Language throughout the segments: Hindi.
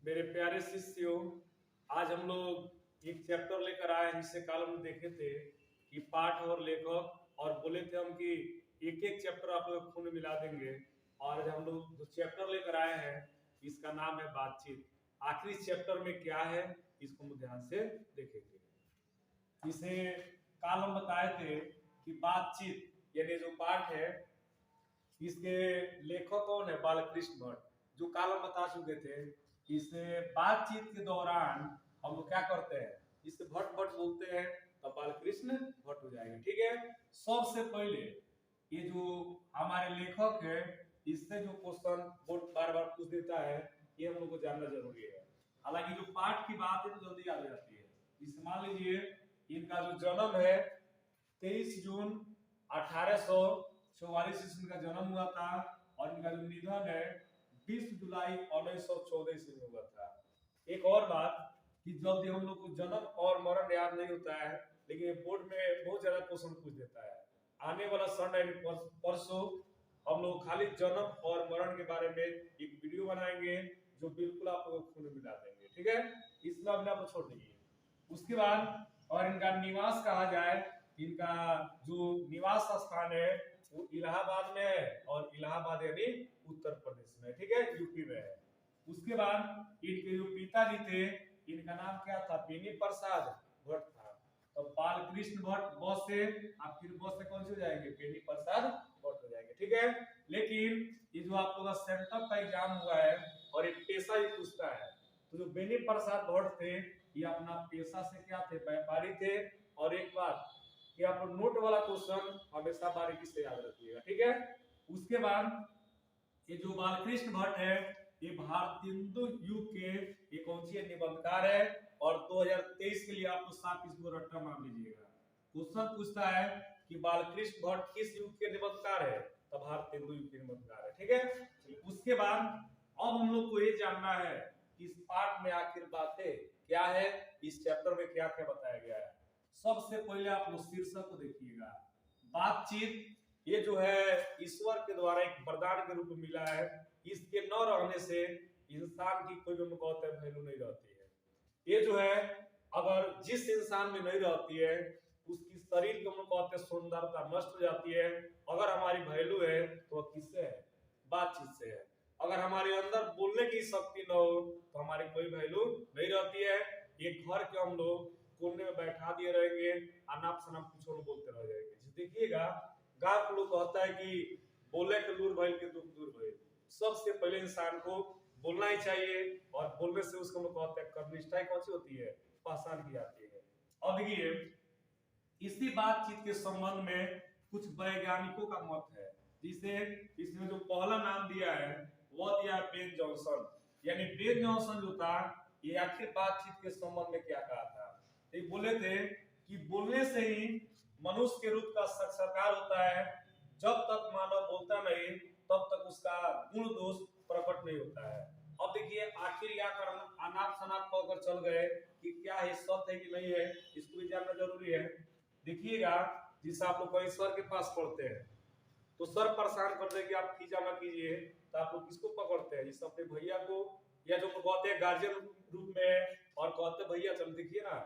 मेरे प्यारे शिष्यों, आज हम लोग एक चैप्टर लेकर आए हैं जिससे कल हम देखे थे कि पाठ और लेखक, और बोले थे हम कि एक एक चैप्टर आप लोग खून मिला देंगे। और आज हम लोग जो चैप्टर लेकर आए हैं इसका नाम है बातचीत। आखिरी चैप्टर में क्या है इसको हम ध्यान से देखेंगे। इसे कल हम बताए थे कि बातचीत यानी जो पाठ है इसके लेखक कौन है? बालकृष्ण भट्ट। जो कल हम बता चुके थे, इस बातचीत के दौरान हम लोग क्या करते हैं, इसे भट्ट भट्ट बोलते हैं तो बालकृष्ण भट्ट हो जाएगा। ठीक है। सबसे पहले ये जो हमारे लेखक है इससे जो क्वेश्चन बोर्ड बार बार पूछ देता है ये हम लोग को जानना जरूरी है। हालांकि जो पाठ की बात है तो जल्दी आ जाती है। इस मान लीजिए इनका जो जन्म है 23 जून 1844 ईस्वी का जन्म हुआ था, और इनका जो निधन है 20 जुलाई 1914 ईस्वी में हुआ था। एक और बात कि जल्दी हम लोग को जन्म और मरण याद नहीं होता है, लेकिन बोर्ड में बहुत ज्यादा क्वेश्चन पूछ देता है। आने वाला संडे परसों हम लोग खाली जन्म और मरण के बारे में एक वीडियो बनाएंगे जो बिल्कुल आप लोगों को खून मिला देंगे। ठीक है। इसमें अपने आप छोड़ दीजिए। उसके बाद और इनका निवास कहा जाए, इनका जो निवास स्थान है वो इलाहाबाद में है, और इलाहाबाद यानी उत्तर प्रदेश में। ठीक है, यूपी में है। उसके बाद इनके जो पिताजी थे इनका नाम क्या था? बेनी प्रसाद भट्ट था। तो बालकृष्ण भट्ट ब से, आप फिर ब से कौन से हो जाएंगे? बेनी प्रसाद भट्ट हो जाएंगे। ठीक है। लेकिन ये जो आप लोग का सेंटअप का एग्जाम हुआ है और एक पेशा ही पूछता है, तो जो बेनी प्रसाद भट्ट थे ये अपना पेशा से क्या थे? व्यापारी थे। और एक बात कि आप नोट वाला क्वेश्चन हमेशा बारीकी से याद रखिएगा। ठीक है। उसके बाद ये जो बालकृष्ण भट्ट है ये भारतेंदु युग के ये कौन सी निबंधकार है, और 2023 के लिए आपको साफ इसको रट्टा मार लीजिएगा। क्वेश्चन पूछता है कि बालकृष्ण भट्ट किस युग के निबंधकार है? तो भारतेंदु युग के निबंधकार है। ठीक है। उसके बाद अब हम लोग को ये जानना है कि इस पाठ में आखिर बातें क्या है, इस चैप्टर में क्या क्या बताया गया है। सबसे पहले आप लोग शीर्षक को देखिएगा। बातचीत ये जो है ईश्वर के द्वारा एक वरदान के रूप में मिला है। इसके न रहने से इंसान की कोई भी वैल्यू नहीं रहती है। ये जो है अगर जिस इंसान में नहीं रहती है उसकी शरीर की हम कहते हैं सुंदरता नष्ट हो जाती है। अगर हमारी वैल्यू है तो वह किससे है? बातचीत से है। अगर हमारे अंदर बोलने की शक्ति न हो तो हमारी कोई वैल्यू नहीं रहती है। एक घर के हम लोग कोने में बैठा दिए रहेंगे, अनाप शनाप कुछ हम बोलते रह जाएंगे। देखिएगा गांव के लोग कहता है कि बोले के लूर भइल के दुख दूर भइल। सबसे पहले इंसान को बोलना ही चाहिए, और बोलने से उसको हम लोग कहते हैं कर्मनिष्ठा कौन सी होती है? पहचान की जाती है। अब देखिए इसी बातचीत के संबंध में कुछ वैज्ञानिकों का मत है, जिसे इसमें जो पहला नाम दिया है वह दिया बेन जॉनसन। यानी बेन जॉनसन जो था ये आखिर बातचीत के संबंध में क्या कहा था? ये बोले थे कि बोलने से ही मनुष्य के रूप का साक्षात्कार होता है। जब तक मानव बोलता नहीं तब तक उसका गुण दोष प्रकट नहीं होता है। अब देखिए आखिर या कर्म अनाप शनाप होकर चल गए कि क्या है, सत्य है कि नहीं है, इसको भी जानना जरूरी है। देखिएगा जिसे आप लोग ईश्वर के पास पढ़ते हैं तो सर परेशान कर दे कि आप खींचा ना कीजिए, तो आप लोग किसको पकड़ते हैं? जिस अपने भैया को, या जो कहते हैं गार्जियन रूप में, और कहते भैया चल देखिए ना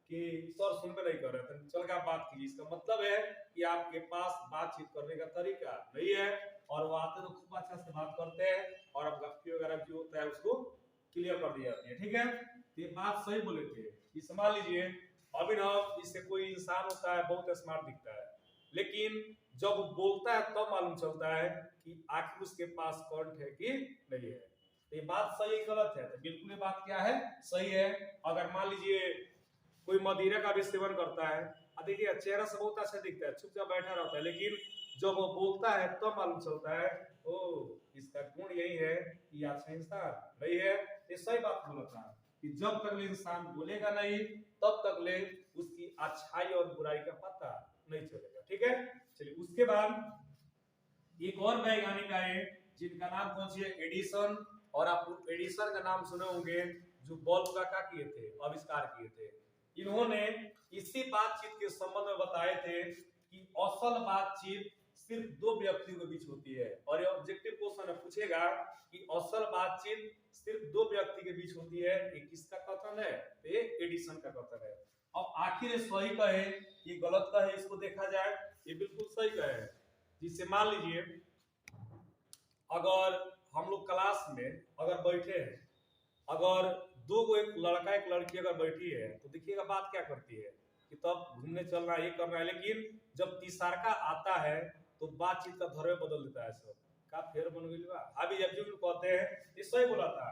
कि सर सुनते नहीं कर रहे थे, चल के आप बात कीजिए। इसका मतलब है कि आपके पास बातचीत करने का तरीका नहीं है, और वो आते तो खूब अच्छा से बात करते हैं और अब गप्पी वगैरह जो होता है उसको क्लियर कर दी जाती है। ठीक है। तो ये बात सही बोले थे। ये समझ लीजिए अभिनव इससे कोई इंसान होता है बहुत स्मार्ट दिखता है, लेकिन जब बोलता है तब तो मालूम चलता है कि आखिर उसके पास कंठ है कि नहीं है। तो ये बात सही गलत है? तो बिल्कुल ये बात क्या है? सही है। अगर मान लीजिए कोई मदिरा का भी सेवन करता है, देखिए चेहरा से बहुत अच्छा दिखता है, चुपचाप बैठा रहता है, लेकिन जब वो बोलता है तब तो मालूम चलता है ओ इसका गुण यही है कि अच्छा इंसान नहीं है। ये सही बात बोला था कि जब तक ले इंसान बोलेगा नहीं तब तक ले उसकी अच्छाई और बुराई का पता नहीं चलेगा। ठीक है। चलिए उसके बाद एक और वैज्ञानिक आए जिनका नाम कौन सी है? एडिसन। और आप एडिसन का नाम सुने होंगे, जो बल्ब का क्या किए थे? आविष्कार किए थे। इन्होंने इसी बातचीत के संबंध में बताए थे कि असल बातचीत सिर्फ दो व्यक्तियों के बीच होती है। और ये ऑब्जेक्टिव क्वेश्चन है, पूछेगा कि असल बातचीत सिर्फ दो व्यक्ति के बीच होती है, ये किसका कथन है? तो ये एडिसन का कथन है। अब आखिर ये सही कहे ये गलत कहे, इसको देखा जाए। ये बिल्कुल सही कहे। जिससे मान लीजिए अगर हम लोग क्लास में अगर बैठे हैं, अगर दो गो एक लड़का एक लड़की अगर बैठी है तो देखिएगा बात क्या करती है कि तब घूमने चलना ये करना है, लेकिन जब तीसरा आता है तो बातचीत का धर्म बदल देता है। सब का फेर बन गई बा हाबी जब जो कहते हैं ये सही बोला था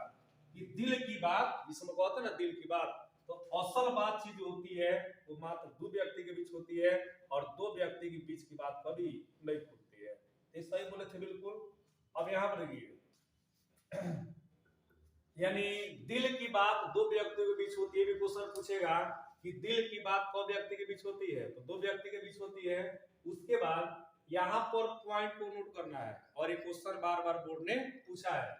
कि दिल की बात, जिसमें कहते हैं ना दिल की बात, तो असल बातचीत जो होती है वो मात्र दो व्यक्ति के बीच होती है और दो व्यक्ति के बीच की बात कभी नहीं खुलती है। ये सही बोले थे बिल्कुल। अब यहाँ पर देखिए यानी दिल की बात दो व्यक्तियों के बीच होती है, भी क्वेश्चन पूछेगा कि दिल की बात कौ व्यक्ति के बीच होती है, तो दो व्यक्ति के बीच होती है। उसके बाद यहाँ पर पॉइंट को नोट करना है, और एक क्वेश्चन बार बार बोर्ड ने पूछा है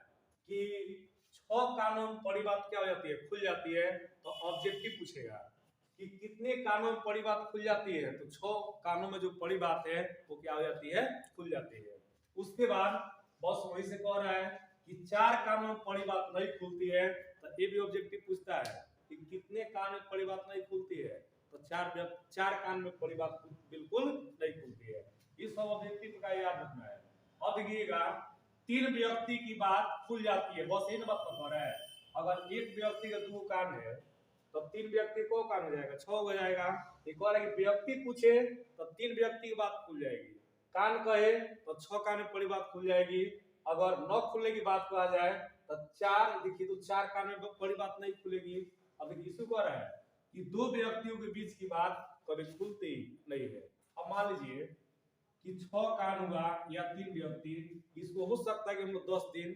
कि 6 कानों में पड़ी बात क्या हो जाती है? खुल जाती है। तो ऑब्जेक्टिव पूछेगा कि कितने कानों में पड़ी बात खुल जाती है, तो 6 कानों में जो पड़ी बात है वो क्या हो जाती है? खुल जाती है। उसके बाद बस वही से कह रहा है कि 4 कानों में पड़ी बात नहीं खुलती है, तो ये भी ऑब्जेक्टिव पूछता है कि कितने कान में पड़ी बात नहीं खुलती है, तो 4 कान में पड़ी बात बिल्कुल नहीं खुलती है। इस सब ऑब्जेक्टिव का याद रखना है। अब देखिएगा 3 व्यक्ति की बात खुल जाती है, बस इन बात पर है। अगर एक व्यक्ति का 2 कान है तो 3 व्यक्ति को कान हो जाएगा, 6 हो जाएगा। एक और है कि व्यक्ति पूछे तो 3 व्यक्ति की बात खुल जाएगी, कान कहे तो 6 कान में पड़ी बात खुल जाएगी। अगर न खुलने की बात कहा जाए तो 4, देखिए तो 4 कान में बड़ी बात नहीं खुलेगी। अब देखिए इशू कह रहा है कि दो व्यक्तियों के बीच की बात कभी खुलती नहीं है। अब मान लीजिए कि 6 कान हुआ या 3 व्यक्ति, इसको हो सकता है कि हम लोग 10 दिन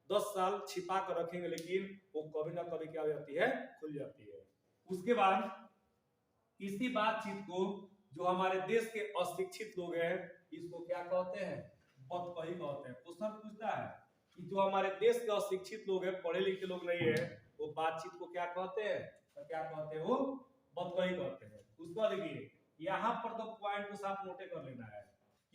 10 साल छिपा कर रखेंगे, लेकिन वो कभी ना कभी क्या हो जाती है? खुल जाती है। उसके बाद इसी बातचीत को जो हमारे देश के अशिक्षित लोग हैं इसको क्या कहते हैं? बतकही कहते हैं। क्वेश्चन पूछता है कि जो हमारे देश के अशिक्षित लोग हैं, पढ़े लिखे लोग नहीं है, वो बातचीत को क्या कहते हैं? तो क्या कहते हैं? वो बतकही कहते हैं। उसको देखिए यहाँ पर तो पॉइंट को साफ नोटे कर लेना है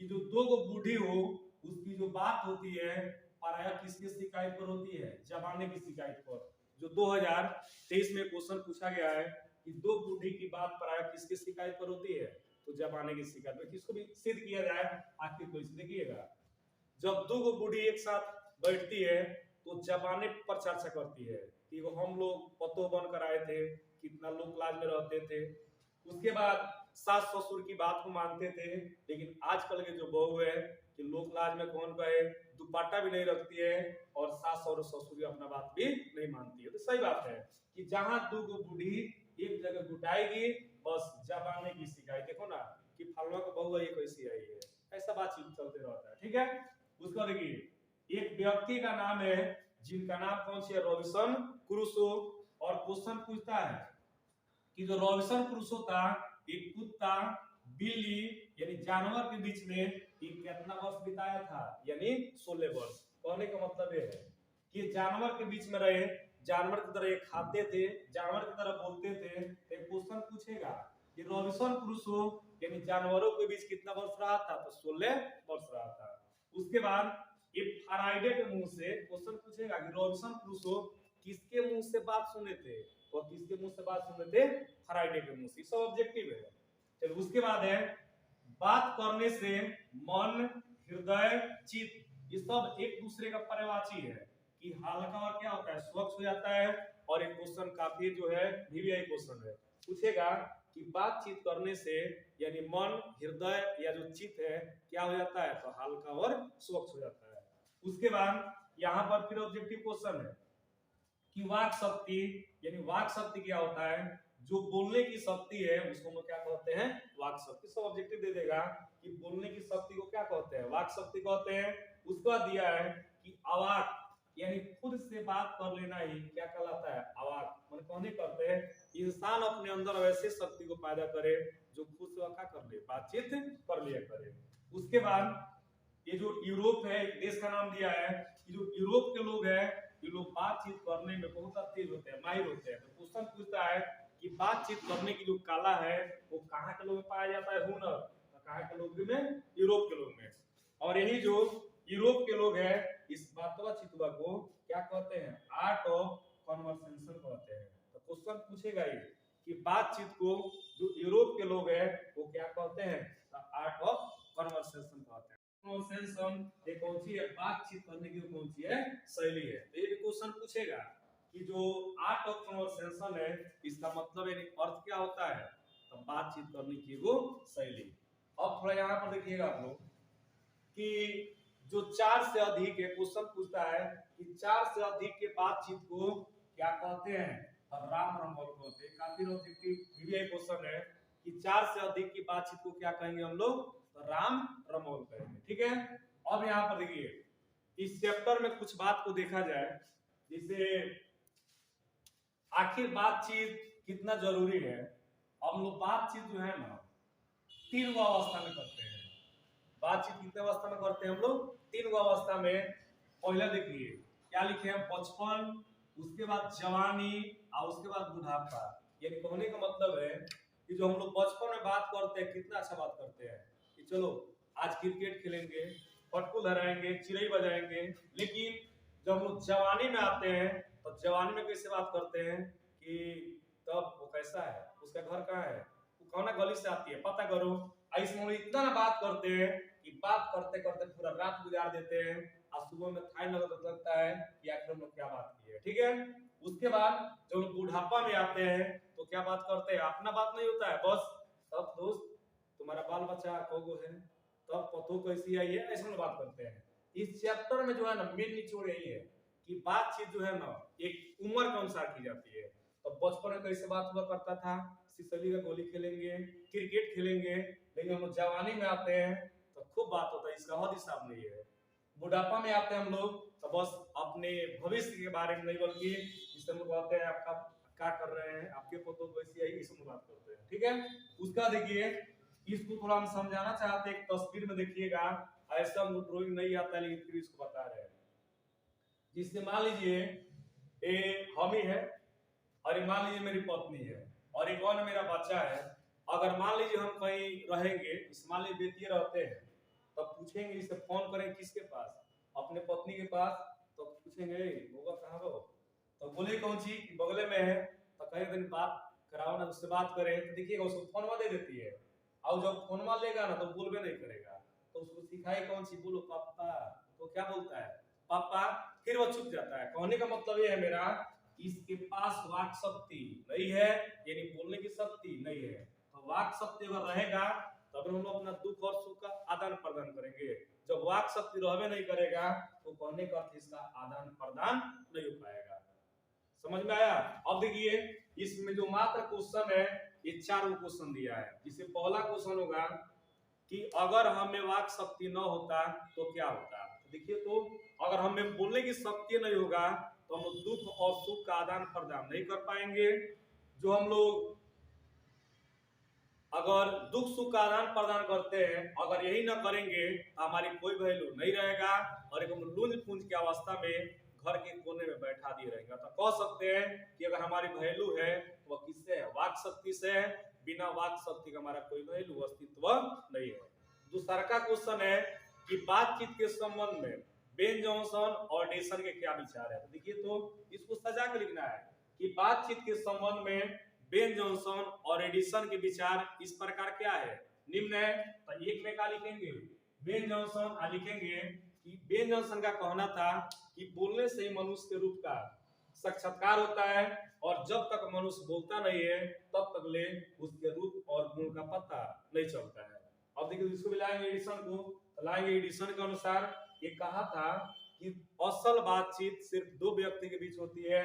कि जो दो गो बूढ़ी हो उसकी जो बात होती है प्रायः किसकी शिकायत पर होती है? जमाने की शिकायत पर। जो 2023 में क्वेश्चन पूछा गया है कि दो बूढ़ी की बात प्रायः किसकी शिकायत पर होती है? तो जमाने की शिकायत पर। किसको भी सिद्ध किया जाए आखिर को इसे देखिएगा, जब दो गो बूढ़ी एक साथ बैठती है तो जमाने पर चर्चा करती है कि वो हम लोग पतो बनकर आए थे, कितना लोक लाज में रहते थे। उसके बाद सास ससुर की बात को मानते थे, लेकिन आजकल के जो बहू है कि लोक लाज में कौन कहे, दुपट्टा भी नहीं रखती है और सास और ससुर की अपना बात भी नहीं मानती है। तो सही बात है कि जहां दो गो बूढ़ी एक जगह जुटाएगी बस जमाने की शिकायत, देखो ना कि फलवा को बहू ये कैसी आई है, ऐसा बातचीत चलते रहता है। ठीक है। उसको देखिए एक व्यक्ति का नाम है जिनका नाम कौन सी है? Robinson Crusoe. और क्वेश्चन पूछता है कि जो रॉबिन्सन क्रूसो था एक कुत्ता बिल्ली यानी जानवर के बीच में एक कितना वर्ष बिताया था? यानी 16 वर्ष। कहने का मतलब ये है कि जानवर के बीच में रहे, जानवर की तरह खाते थे, जानवर की तरह बोलते थे। एक क्वेश्चन पूछेगा कि रॉबिन्सन क्रूसो यानी जानवरों के बीच कितना वर्ष रहा था? तो 16 वर्ष रहा था। उसके बाद ये फ्राइडे के मुंह से क्वेश्चन पूछेगा कि रॉबिन्सन क्रूसो किसके मुंह से बात सुने थे? तो किसके मुंह से बात सुने थे? फ्राइडे के मुंह से। सब ऑब्जेक्टिव है। चलो उसके बाद है बात करने से मन हृदय चित्त ये सब एक दूसरे का पर्यायवाची है कि हल्का और क्या होता है? स्वच्छ हो जाता है। और एक क्वेश्चन काफी जो है वीवीआई क्वेश्चन है, पूछेगा कि बातचीत करने से यानी मन हृदय या जो चित्त है क्या हो जाता है? तो हल्का और स्वच्छ हो जाता है। उसके बाद यहाँ पर फिर ऑब्जेक्टिव क्वेश्चन है कि वाक शक्ति यानी वाक शक्ति क्या होता है? जो बोलने की शक्ति है उसको हम क्या कहते हैं? वाक शक्ति। सब ऑब्जेक्टिव दे देगा कि बोलने की शक्ति को क्या कहते हैं? वाक शक्ति कहते हैं। उसका दिया है कि अवाक यानी खुद से बात कर लेना ही क्या कहलाता है? अवाक। मतलब कहने करते हैं इंसान अपने अंदर वैसे शक्ति को पैदा करे जो खुद से क्या कर ले? बातचीत कर लिया करे। उसके बाद ये जो यूरोप है एक देश का नाम दिया है कि जो यूरोप के लोग हैं ये लोग बातचीत करने में बहुत तेज होते हैं, माहिर होते हैं। तो क्वेश्चन पूछता है कि बातचीत करने की जो कला है वो कहाँ के लोग में पाया जाता है? हुनर। तो कहाँ के लोग में? यूरोप के लोग में। और यही जो यूरोप के लोग हैं इस बातवा चितवा को क्या कहते हैं, आर्ट ऑफ कन्वर्सेशन कहते हैं। तो क्वेश्चन पूछेगा ये कि बातचीत को जो यूरोप के लोग हैं वो क्या कहते हैं, आर्ट ऑफ कन्वर्सेशन कहते हैं। कन्वर्सेशन ये कौन सी है, बातचीत करने की कौन सी है, शैली है। तो ये भी क्वेश्चन पूछेगा कि जो आर्ट ऑफ कन्वर्सेशन है इसका मतलब यानी अर्थ क्या होता है, तो बातचीत करने की वो शैली। अब थोड़ा यहाँ पर देखिएगा आप लोग कि जो 4 से अधिक है, क्वेश्चन पूछता है कि 4 से अधिक के बातचीत को क्या कहते हैं, राम रमौल कहते हैं। काफी ऑब्जेक्टिव भी क्वेश्चन है कि 4 से अधिक की बातचीत को क्या कहेंगे हम लोग, तो राम रमौल कहेंगे। ठीक है, अब यहाँ पर देखिए इस चैप्टर में कुछ बात को देखा जाए, जैसे आखिर बातचीत कितना जरूरी है। हम लोग बातचीत जो है ना 3 अवस्था में करते हैं। बातचीत कितने अवस्था में करते हैं हम लोग, 3 अवस्था में। पहले देखिए क्या लिखे हैं, बचपन, उसके बाद जवानी और उसके बाद बुढ़ापा। यानी कहने का मतलब है कि जो हम लोग बचपन में बात करते हैं कितना अच्छा बात करते हैं कि चलो आज क्रिकेट खेलेंगे, पटकू धराएंगे, चिड़ई बजाएंगे। लेकिन जब हम लोग जवानी में आते हैं तो जवानी में कैसे बात करते हैं कि तब वो कैसा है, उसका घर कहाँ है, वो कौन गली से आती है, पता करो। ऐसे हम इतना ना बात करते हैं कि बात करते करते पूरा रात गुजार देते हैं और सुबह में थाई लगता है कि आखिर हम लोग क्या बात की है। ठीक है, उसके बाद जब हम बुढ़ापा में आते हैं तो क्या बात करते हैं, अपना बात नहीं होता है, बस तब दोस्त तुम्हारा बाल बच्चा कोगो है, तब पतो कैसी आई है, ऐसा बात करते हैं। इस चैप्टर में जो है ना मेन निचोड़ यही है कि बातचीत जो है ना एक उम्र के अनुसार की जाती है। तो बचपन में कैसे बात हुआ करता था, सिसली का गोली खेलेंगे, क्रिकेट खेलेंगे। लेकिन हम लोग जवानी में आते हैं तो खूब बात होता है, इसका हद हिसाब नहीं है। बुढ़ापा में आते हैं हम लोग तो बस अपने भविष्य के बारे में नहीं बल्कि इस हम लोग कहते हैं आपका क्या कर रहे हैं, आपके फोटो कैसी आई, इस बात करते हैं। ठीक है, उसका देखिए इसको थोड़ा हम समझाना चाहते हैं, एक तस्वीर में देखिएगा। ऐसा हम ड्राइंग नहीं आता है लेकिन फिर इसको बता रहे हैं। जिससे मान लीजिए हम ही है और मान लीजिए मेरी पत्नी है और एक और मेरा बच्चा है। अगर मान लीजिए हम कहीं रहेंगे, मान लीजिए बेतिया रहते हैं, तब पूछेंगे इसे फोन करें किसके पास, अपने पत्नी के पास। तो पूछेंगे होगा कहाँ हो, तो बोले कौन सी बगले में है, तो कई दिन बात कराओ ना, उससे बात करें। तो देखिएगा उसको फोनवा दे देती है और जब फोनवा लेगा ना तो बोलबे नहीं करेगा। तो उसको सिखाई कौन सी, बोलो पापा, तो क्या बोलता है पापा, फिर वो चुप जाता है। कहने का मतलब ये है मेरा, इसके पास वाक शक्ति नहीं है, यानी बोलने की शक्ति नहीं है। तो वाक शक्ति अगर रहेगा तब हम लोग अपना दुख और सुख का आदान प्रदान करेंगे। जब वाक शक्ति रहबे नहीं करेगा तो कहने का अर्थ इसका आदान प्रदान नहीं हो पाएगा। समझ में आया। अब देखिए इसमें जो मात्र क्वेश्चन है ये 4 क्वेश्चन दिया है। जिससे पहला क्वेश्चन होगा कि अगर हमें वाक शक्ति न होता तो क्या होता। देखिए तो अगर हमें बोलने की शक्ति नहीं होगा तो हम लोग दुख और सुख का आदान प्रदान नहीं कर पाएंगे। जो हम लोग अगर दुख सुख का आदान प्रदान करते हैं, अगर यही ना करेंगे तो हमारी कोई वैल्यू नहीं रहेगा और एक हम लूंज पूंज की अवस्था में घर के कोने में बैठा दिए रहेगा। तो कह सकते हैं कि अगर हमारी वैल्यू है तो वह किससे है, वाक शक्ति से है। बिना वाक शक्ति का हमारा कोई वैल्यू अस्तित्व नहीं है। दूसरा का क्वेश्चन है कि बातचीत के संबंध में बेन जॉनसन और एडिसन के क्या विचार है। तो देखिए तो इसको सजा के लिखना है कि बातचीत के संबंध में बेन जॉनसन और एडिसन के विचार इस प्रकार क्या है, निम्न है। तो एक में क्या लिखेंगे, बेन जॉनसन लिखेंगे कि बेन जॉनसन का कहना था कि बोलने से ही मनुष्य के रूप का साक्षात्कार होता है और जब तक मनुष्य बोलता नहीं है तब तक ले उसके रूप और गुण का पता नहीं चलता है। अब देखिए इसको भी लाएंगे एडिसन को, तो लाएंगे एडिसन के अनुसार ये कहा था कि असल बातचीत सिर्फ 2 व्यक्ति के बीच होती है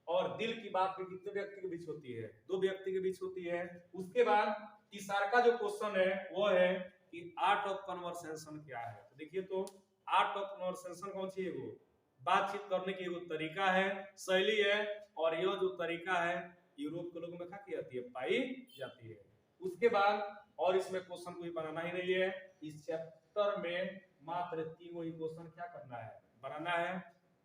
और दिल की बात भी कितने व्यक्ति के बीच होती है, 2 व्यक्ति के बीच होती है। उसके बाद तीसरा का जो क्वेश्चन है वो है कि आर्ट ऑफ कन्वर्सेशन क्या है। तो देखिए तो आर्ट ऑफ कन्वर्सेशन कौन सी है, वो बातचीत करने की एक तरीका है, शैली है। और यह जो तरीका है यूरोप के लोगों में क्या की जाती है, पाई जाती है। उसके बाद और इसमें क्वेश्चन कोई बनाना ही नहीं है। इस चैप्टर में मात्र 3 ही क्वेश्चन क्या करना है, बनाना है।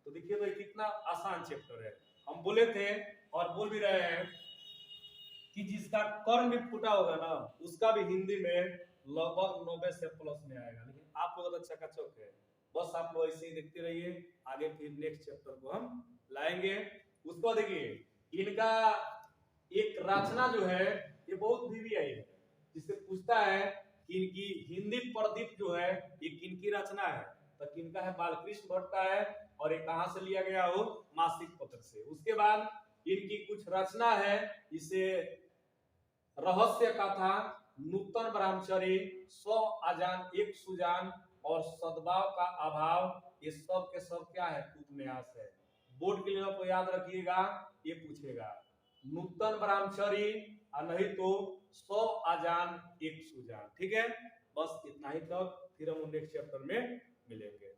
तो देखिए तो कितना आसान चैप्टर है। हम बोले थे और बोल भी रहे हैं कि जिसका कर्म भी फूटा होगा ना उसका भी हिंदी में लगभग 90 से प्लस में आएगा। लेकिन आप लोग तो चकाचौक है। बस आप लोग ऐसे ही देखते रहिए, आगे फिर नेक्स्ट चैप्टर को हम लाएंगे। उसको देखिए, इनका एक रचना जो है ये बहुत वीवीआई है, जिससे पूछता है कि इनकी हिंदी प्रदीप जो है ये किनकी रचना है, तो किनका है, बालकृष्ण भट्ट का है। और ये कहां से लिया गया हो, मासिक पत्र से। उसके बाद इनकी कुछ रचना है, इसे रहस्य कथा, नूतन ब्रह्मचर्य, 100 अजान एक सुजान और सद्भाव का अभाव, ये सब के सब क्या है, उपन्यास है। बोर्ड के लिए आपको याद रखिएगा, ये पूछेगा नूतन ब्रह्मचर्य और नहीं तो 100 अजान एक सुजान। ठीक है, बस इतना ही तक, फिर हम नेक्स्ट चैप्टर में मिलेंगे।